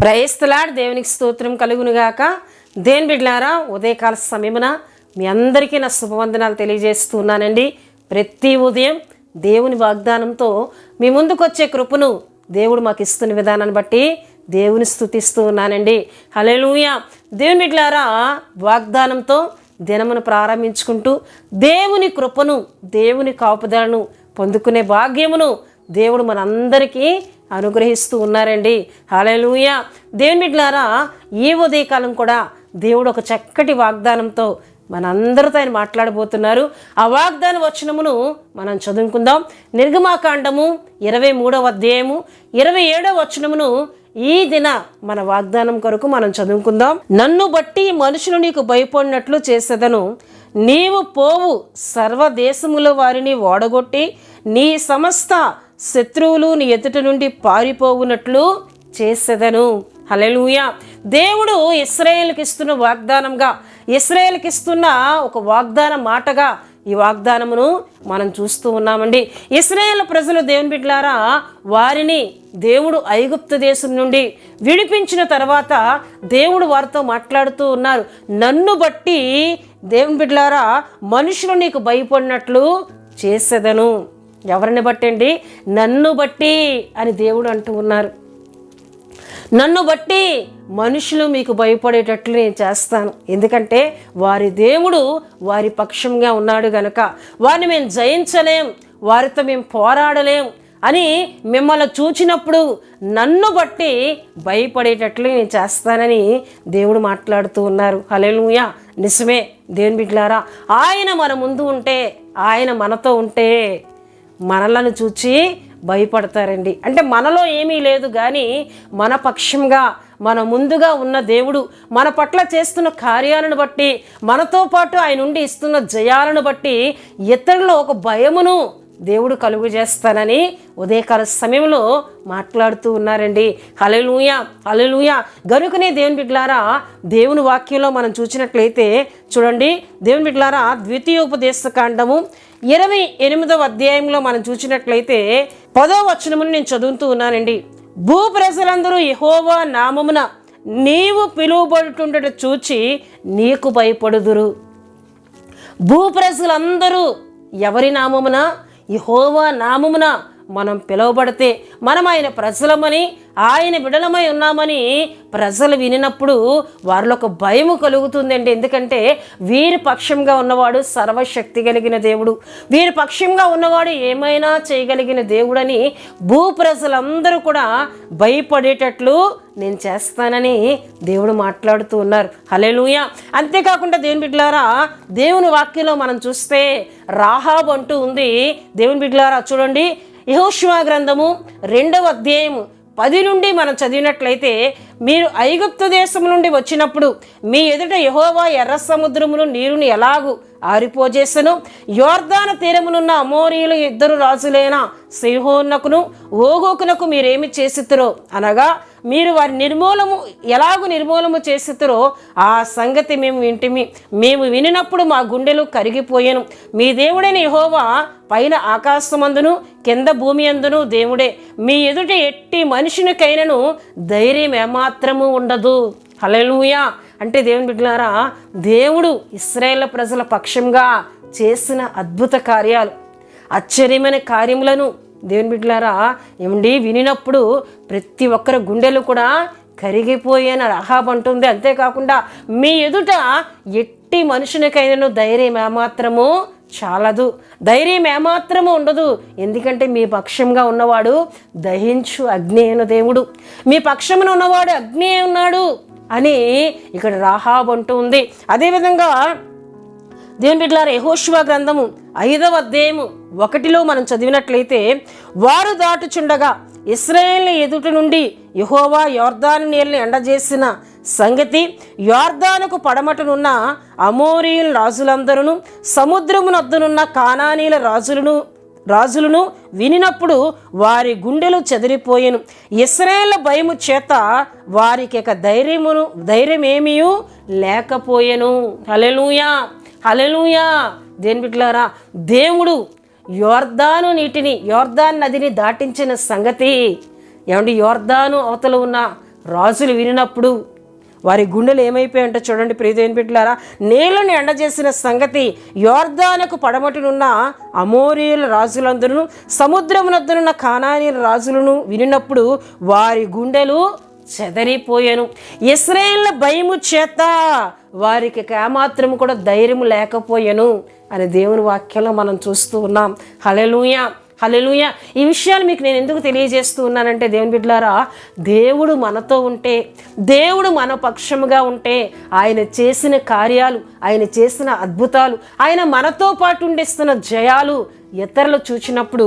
Praise the lord. దేవునికి స్తోత్రం కలుగునుగాక. దేని బిడ్డలారా, ఉదయకాల సమయమున మీ అందరికీ నా శుభవందనాలు తెలియజేస్తున్నానండి. ప్రతి ఉదయం దేవుని వాగ్దానంతో మీ ముందుకు వచ్చే కృపను దేవుడు మాకు ఇస్తున్న విధానాన్ని బట్టి దేవుని స్తుతిస్తూ ఉన్నానండి. హల్లెలూయా. దేవుని బిడ్డలారా, వాగ్దానంతో దినమును ప్రారంభించుకుంటూ దేవుని కృపను, దేవుని కాపుదలను పొందుకునే భాగ్యమును దేవుడు మనందరికీ అనుగ్రహిస్తూ ఉన్నారండి. హల్లెలూయా. దేవుని బిడ్డలారా, ఈ ఉదయకాలం కూడా దేవుడు ఒక చక్కటి వాగ్దానంతో మనందరితో ఆయన మాట్లాడబోతున్నారు. ఆ వాగ్దాన వచనమును మనం చదువుకుందాం. నిర్గమాకాండము 23వ అధ్యాయము 27వ వచనమును ఈ దిన మన వాగ్దానం కొరకు మనం చదువుకుందాం. నన్ను బట్టి మనుషులు నీకు భయపడినట్లు చేసేదను, నీవు పోవు సర్వదేశముల వారిని ఓడగొట్టి నీ సమస్త శత్రువులు నీ ఎదుట నుండి పారిపోవునట్లు చేసేదను. హల్లెలూయా. దేవుడు ఇశ్రాయేలుకి ఇస్తున్న వాగ్దానంగా, ఇశ్రాయేలుకి ఇస్తున్న ఒక వాగ్దాన మాటగా ఈ వాగ్దానమును మనం చూస్తూ ఉన్నామండి. ఇశ్రాయేలు ప్రజలు, దేవుని బిడ్డలారా, వారిని దేవుడు ఐగుప్తు దేశం నుండి విడిపించిన తర్వాత దేవుడు వారితో మాట్లాడుతూ ఉన్నారు. నన్ను బట్టి, దేవుని బిడ్డలారా, మనుషులు నీకు భయపడినట్లు చేసేదను. ఎవరిని బట్టండి? నన్ను బట్టి అని దేవుడు అంటూ ఉన్నారు. నన్ను బట్టి మనుషులు మీకు భయపడేటట్లు నేను చేస్తాను. ఎందుకంటే వారి దేవుడు వారి పక్షంగా ఉన్నాడు గనక. వారిని మేము జయించలేం, వారితో మేము పోరాడలేం అని మిమ్మల్ని చూచినప్పుడు నన్ను బట్టి భయపడేటట్లు నేను చేస్తానని దేవుడు మాట్లాడుతూ ఉన్నారు. హల్లెలూయా. నిజమే దేవుని బిడ్డలారా, ఆయన మన ముందు ఉంటే, ఆయన మనతో ఉంటే మనలను చూచి భయపడతారండి. అంటే మనలో ఏమీ లేదు, కానీ మన పక్షంగా, మన ముందుగా ఉన్న దేవుడు మన పట్ల చేస్తున్న కార్యాలను బట్టి, మనతో పాటు ఆయన నుండి ఇస్తున్న జయాలను బట్టి ఇతరులలో ఒక భయమును దేవుడు కలుగు చేస్తానని ఉదయకాల సమయంలో మాట్లాడుతూ ఉన్నారండి. హల్లెలూయా, హల్లెలూయా. గనుకనే దేవుని బిడ్డలారా, దేవుని వాక్యంలో మనం చూసినట్లయితే చూడండి, దేవుని బిడ్డలారా, ద్వితీయోపదేశకాండము 28వ అధ్యాయంలో మనం చూసినట్లయితే 10వ వచనమును నేను చదువుతూ ఉన్నానండి. భూ ప్రజలందరూ యెహోవా నామమున నీవు పిలువబడుతుండట చూచి నీకు భయపడుదురు. భూ ప్రజలందరూ ఎవరి నామమున? యెహోవా నామమున మనం పిలువబడితే, మనం ఆయన ప్రజలమని, ఆయన బిడలమై ఉన్నామని ప్రజలు వినినప్పుడు వారిలో ఒక భయము కలుగుతుందండి. ఎందుకంటే వీరి పక్షంగా ఉన్నవాడు సర్వశక్తి కలిగిన దేవుడు, వీరి పక్షంగా ఉన్నవాడు ఏమైనా చేయగలిగిన దేవుడని భూ ప్రజలందరూ కూడా భయపడేటట్లు నేను చేస్తానని దేవుడు మాట్లాడుతూ ఉన్నారు. హల్లెలూయా. అంతేకాకుండా దేవుని బిడ్డలారా, దేవుని వాక్యంలో మనం చూస్తే రాహాబు అంటూ ఉంది. దేవుని బిడ్డలారా చూడండి, యెహోషువ గ్రంథము 2వ అధ్యాయము 10 నుండి మనం చదివినట్లయితే, మీరు ఐగుప్తు దేశం నుండి వచ్చినప్పుడు మీ ఎదుట యెహోవా ఎర్ర సముద్రమును నీరుని ఎలాగూ ఆరిపోజేసను, యోర్దాను తీరమునున్న అమోరీయులు 2 రాజులైన సీహోనుకును ఓగోకునకు మీరేమి చేసితురో, అనగా మీరు వారి ఎలాగూ నిర్మూలము చేసితురో ఆ సంగతి మేము వింటిమి. మేము వినినప్పుడు మా గుండెలు కరిగిపోయాను. మీ దేవుడైన యెహోవా పైన ఆకాశమందును కింద భూమి అందును దేవుడే. మీ ఎదుట ఎట్టి మనుషునికైనను ధైర్యం ఏమాత్రము ఉండదు. హల్లెలూయా. అంటే దేవుని బిడ్డలారా, దేవుడు ఇశ్రాయేలు ప్రజల పక్షంగా చేసిన అద్భుత కార్యాలు, ఆశ్చర్యమైన కార్యములను దేవుని బిడ్డలారా ఏమండి వినినప్పుడు ప్రతి ఒక్కరి గుండెలు కూడా కరిగిపోయేన రాహాబు అంటుంది. అంతేకాకుండా మీ ఎదుట ఎట్టి మనుషునికైనను ధైర్యం ఏమాత్రము చాలదు, ధైర్యం ఏమాత్రము ఉండదు. ఎందుకంటే మీ పక్షంగా ఉన్నవాడు దహించు అగ్ని అయిన దేవుడు, మీ పక్షమున ఉన్నవాడు అగ్ని అయి ఉన్నాడు అని ఇక్కడ రాహాబు అంటూ ఉంది. అదేవిధంగా దేవుని బిడ్డలారా, యెహోషువ గ్రంథము 5వ అధ్యాయము 1లో మనం చదివినట్లయితే, వారు దాటుచుండగా ఇశ్రాయేలు ఎదుట నుండి యెహోవా యోర్దాను నీళ్ళని ఎండజేసిన సంగతి యోర్దానుకు పడమటనున్న అమోరీయుల రాజులందరూ, సముద్రమునొద్దనున్న కానానీల రాజులను వినినప్పుడు వారి గుండెలు చెదిరిపోయెను. ఇశ్రాయేలు భయము చేత వారికి ఇక ధైర్యమేమీ లేకపోయెను. హల్లెలూయా, హల్లెలూయా. దేని బిడ్డలారా, దేవుడు యోర్దాను నదిని దాటించిన సంగతి, ఏమండి యోర్దాను అవతల ఉన్న రాజులు వినినప్పుడు వారి గుండెలు ఏమైపోయాయంటే చూడండి ప్రియదేవుని బిడ్డలారా, నీళ్లను ఎండజేసిన సంగతి యోర్దానుకు పడమటినున్న అమోరీయుల రాజులందరూ సముద్రమునొద్దనున్న కానానీయుల రాజులను వినినప్పుడు వారి గుండెలు చెదరిపోయాను. ఇశ్రాయేళ్ల భయము చేత వారికి ఏమాత్రము కూడా ధైర్యం లేకపోయాను అని దేవుని వాక్యంలో మనం చూస్తూ ఉన్నాం. హల్లెలూయా, హల్లెలూయా. ఈ విషయాలు మీకు నేను ఎందుకు తెలియజేస్తూ ఉన్నానంటే దేవుని బిడ్డలారా, దేవుడు మనతో ఉంటే, దేవుడు మన పక్షముగా ఉంటే, ఆయన చేసిన కార్యాలు, ఆయన చేసిన అద్భుతాలు, ఆయన మనతో పాటు ఉండిస్తున్న జయాలు ఇతరులు చూచినప్పుడు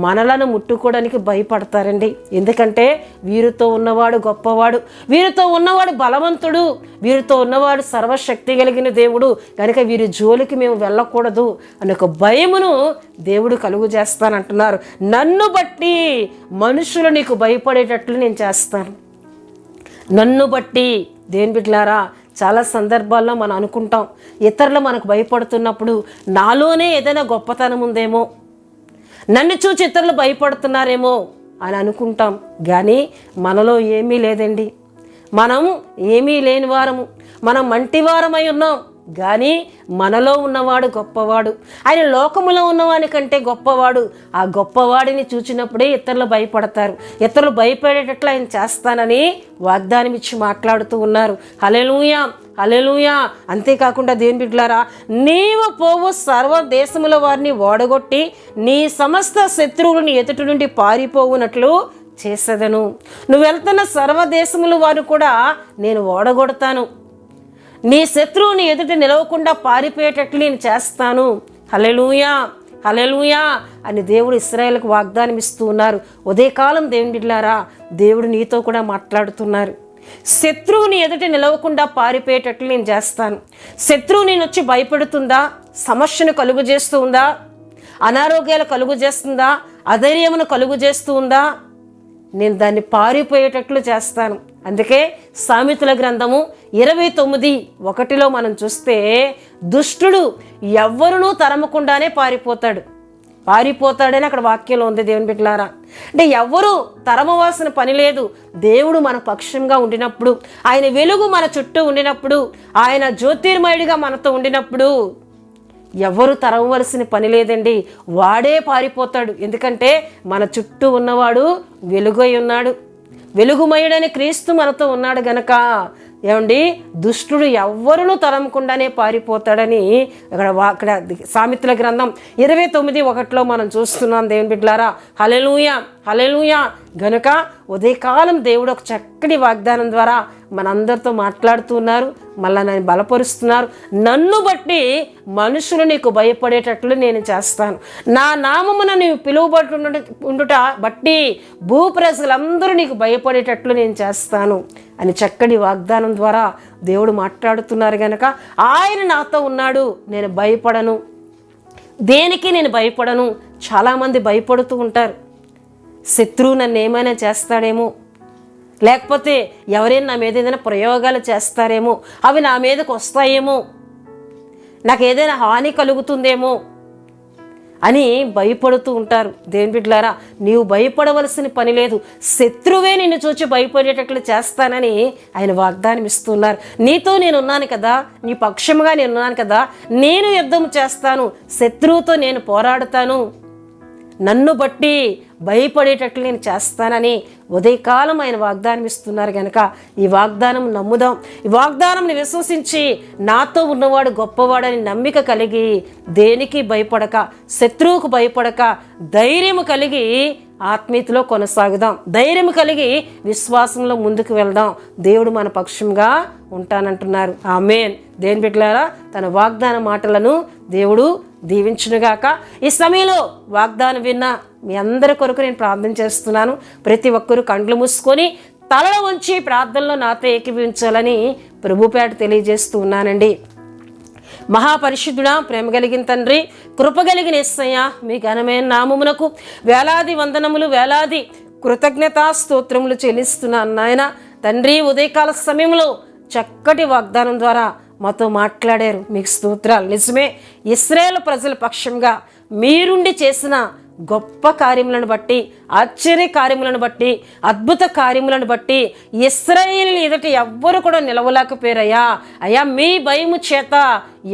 మనలను ముట్టుకోవడానికి భయపడతారండి. ఎందుకంటే వీరితో ఉన్నవాడు గొప్పవాడు, వీరితో ఉన్నవాడు బలవంతుడు, వీరితో ఉన్నవాడు సర్వశక్తి కలిగిన దేవుడు, కనుక వీరి జోలికి మేము వెళ్ళకూడదు అనే ఒక భయమును దేవుడు కలుగు చేస్తానంటున్నారు. నన్ను బట్టి మనుషులు నీకు భయపడేటట్లు నేను చేస్తాను. నన్ను బట్టి దేని బిడ్డలారా, చాలా సందర్భాల్లో మనం అనుకుంటాం ఇతరులు మనకు భయపడుతున్నప్పుడు నాలోనే ఏదైనా గొప్పతనం ఉందేమో, నన్ను చూసి ఇతరులు భయపడుతున్నారేమో అని అనుకుంటాం. కానీ మనలో ఏమీ లేదండి. మనం ఏమీ లేని వారము, మనం మంటివారమై ఉన్నాం. కానీ మనలో ఉన్నవాడు గొప్పవాడు, ఆయన లోకములో ఉన్నవాని కంటే గొప్పవాడు. ఆ గొప్పవాడిని చూచినప్పుడే ఇతరులు భయపడతారు. ఇతరులు భయపడేటట్లు ఆయన చేస్తానని వాగ్దానం ఇచ్చి మాట్లాడుతూ ఉన్నారు. హల్లెలూయా, హల్లెలూయా. అంతేకాకుండా దేవుని బిడ్డలారా, నీవు పోవు సర్వ దేశముల వారిని ఓడగొట్టి నీ సమస్త శత్రువులను ఎదుటి నుండి పారిపోవునట్లు చేసేదను. నువ్వు వెళ్తున్న సర్వదేశముల వారు కూడా నేను ఓడగొడతాను. నీ శత్రువుని ఎదుట నిలవకుండా పారిపోయేటట్లు నేను చేస్తాను. హల్లెలూయా, హల్లెలూయా అని దేవుడు ఇశ్రాయేలుకు వాగ్దానం ఇస్తూ ఉన్నారు. ఉదయకాలం దేవుని బిడ్డలారా, దేవుడు నీతో కూడా మాట్లాడుతున్నారు. శత్రువుని ఎదుట నిలవకుండా పారిపోయేటట్లు నేను చేస్తాను. శత్రువు నేను వచ్చి భయపెడుతుందా, సమస్యను కలుగు చేస్తూ ఉందా, అనారోగ్యాలు కలుగు చేస్తుందా, అధైర్యమును కలుగు చేస్తూ ఉందా, నేను దాన్ని పారిపోయేటట్లు చేస్తాను. అందుకే సామెతల గ్రంథము 29:1 మనం చూస్తే, దుష్టుడు ఎవ్వరునూ తరమకుండానే పారిపోతాడని అక్కడ వాక్యంలో ఉంది. దేవుని బిడ్డలారా, అంటే ఎవ్వరూ తరమవాల్సిన పని లేదు. దేవుడు మన పక్షంగా ఉండినప్పుడు, ఆయన వెలుగు మన చుట్టూ ఉండినప్పుడు, ఆయన జ్యోతిర్మయుడిగా మనతో ఉండినప్పుడు ఎవరు తరవలసిన పని లేదండి. వాడే పారిపోతాడు. ఎందుకంటే మన చుట్టూ ఉన్నవాడు వెలుగై ఉన్నాడు. వెలుగుమయుడని క్రీస్తు మనతో ఉన్నాడు గనక ఏమండి, దుష్టుడు ఎవ్వరును తరమకుండానే పారిపోతాడని అక్కడ సామెతల గ్రంథం 29:1 మనం చూస్తున్నాం. దేవుని బిడ్డలారా, హల్లెలూయా, హల్లెలూయా. గనుక ఉదయకాలం దేవుడు ఒక చక్కటి వాగ్దానం ద్వారా మనందరితో మాట్లాడుతూ ఉన్నారు, మళ్ళీ నన్ను బలపరుస్తున్నారు. నన్ను బట్టి మనుషులు నీకు భయపడేటట్లు నేను చేస్తాను. నా నామమున నీవు పిలువబడుట బట్టి భూప్రజలందరూ నీకు భయపడేటట్లు నేను చేస్తాను అని చక్కటి వాగ్దానం ద్వారా దేవుడు మాట్లాడుతున్నారు. గనక ఆయన నాతో ఉన్నాడు, నేను భయపడను, దేనికి నేను భయపడను. చాలామంది భయపడుతూ ఉంటారు, శత్రువు నన్ను ఏమైనా చేస్తాడేమో, లేకపోతే ఎవరైనా నా మీద ఏదైనా ప్రయోగాలు చేస్తారేమో, అవి నా మీదకు వస్తాయేమో, నాకు ఏదైనా హాని కలుగుతుందేమో అని భయపడుతూ ఉంటారు. దేవుని బిడ్డలారా, నీవు భయపడవలసిన పని లేదు. శత్రువే నిన్ను చూచి భయపడేటట్లు చేస్తానని ఆయన వాగ్దానం ఇస్తున్నారు. నీతో నేనున్నాను కదా, నీ పక్షముగా నేనున్నాను కదా, నేను యుద్ధం చేస్తాను, శత్రువుతో నేను పోరాడుతాను, నన్ను బట్టి భయపడేటట్లు నేను చేస్తానని ఉదయకాలం ఆయన వాగ్దానం ఇస్తున్నారు. కనుక ఈ వాగ్దానం నమ్ముదాం. ఈ వాగ్దానంని విశ్వసించి నాతో ఉన్నవాడు గొప్పవాడని నమ్మిక కలిగి దేనికి భయపడక, శత్రువుకు భయపడక ధైర్యం కలిగి ఆత్మీయతలో కొనసాగుదాం. ధైర్యం కలిగి విశ్వాసంలో ముందుకు వెళ్దాం. దేవుడు మన పక్షంగా ఉంటానంటున్నారు. ఆమేన్. దేని బిడ్డలారా, తన వాగ్దాన మాటలను దేవుడు దీవించునుగాక. ఈ సమయంలో వాగ్దానం విన్న మీ అందరి కొరకు నేను ప్రార్థన చేస్తున్నాను. ప్రతి ఒక్కరూ కండ్లు మూసుకొని తల వంచి ప్రార్థనలో నాతో ఏకీభవించాలని ప్రభుపేట తెలియజేస్తూ ఉన్నానండి. మహాపరిశుద్ధుడా, ప్రేమ కలిగిన తండ్రి, కృప కలిగిన యేసయ్య, మీ ఘనమైన నామమునకు వేలాది వందనములు, వేలాది కృతజ్ఞతా స్తోత్రములు చెల్లిస్తున్నాను నాయన. తండ్రి, ఉదయకాల సమయంలో చక్కటి వాగ్దానం ద్వారా మాతో మాట్లాడారు, మీకు స్తోత్రాలు. నిజమే, ఇశ్రాయేలు ప్రజల పక్షంగా మీరుండి చేసిన గొప్ప కార్యములను బట్టి, ఆశ్చర్య కార్యములను బట్టి, అద్భుత కార్యములను బట్టి ఇశ్రాయేలు ఎదుట ఎవ్వరు కూడా నిలవలేకపోయారయ్యా. అయ్యా మీ భయము చేత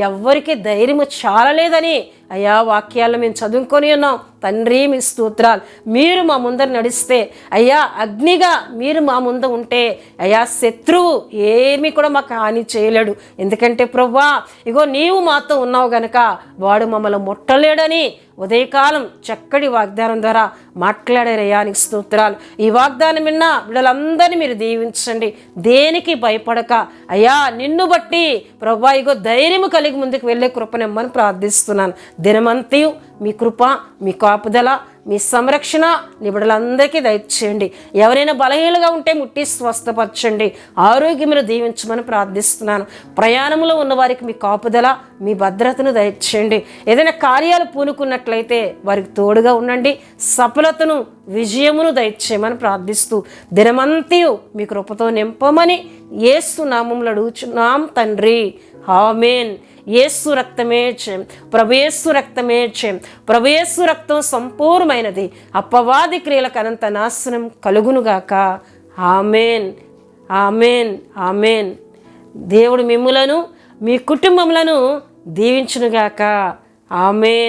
ఎవ్వరికి ధైర్యము చాలలేదని అయ్యా వాక్యాలను మేము చదువుకొని ఉన్నాం. తండ్రి మీ స్తోత్రాలు. మీరు మా ముందర నడిస్తే అయ్యా, అగ్నిగా మీరు మా ముందు ఉంటే అయ్యా శత్రువు ఏమీ కూడా మాకు హాని చేయలేడు. ఎందుకంటే ప్రభువా ఇగో నీవు మాతో ఉన్నావు గనక వాడు మమ్మల్ని ముట్టలేడని ఉదయకాలం చక్కటి వాగ్దానం ద్వారా మాట్లాడారయ్యా, నీకు స్తోత్రాలు. ఈ వాగ్దానం విన్న వీళ్ళందరినీ మీరు దీవించండి. దేనికి భయపడక అయ్యా నిన్ను బట్టి ప్రభువా ఇగో ధైర్యము కలిగి ముందుకు వెళ్ళే కృపనిమ్మని ప్రార్థిస్తున్నాను. దినమంతయు మీ కృప, మీ కాపుదల, మీ సంరక్షణ నీ బిడ్డలందరికీ దయచేయండి. ఎవరైనా బలహీనగా ఉంటే ముట్టి స్వస్థపరచండి, ఆరోగ్యమును దీవించమని ప్రార్థిస్తున్నాను. ప్రయాణంలో ఉన్న వారికి మీ కాపుదల, మీ భద్రతను దయచేయండి. ఏదైనా కార్యాలు పూనుకున్నట్లయితే వారికి తోడుగా ఉండండి, సఫలతను, విజయమును దయచేయమని ప్రార్థిస్తూ దినమంతయు మీ కృపతో నింపమని యేసు నామములో అడుగుచున్నాం తండ్రి, ఆమేన్. యేసు రక్తమే జయం, ప్రభుయేసు రక్తమే జయం. ప్రభుయేసు రక్తం సంపూర్ణమైనది, అపవాది క్రియలకు అనంత నాశనం కలుగునుగాక. ఆమేన్, ఆమేన్, ఆమేన్. దేవుడు మిమ్ములను మీ కుటుంబములను దీవించునుగాక. ఆమేన్.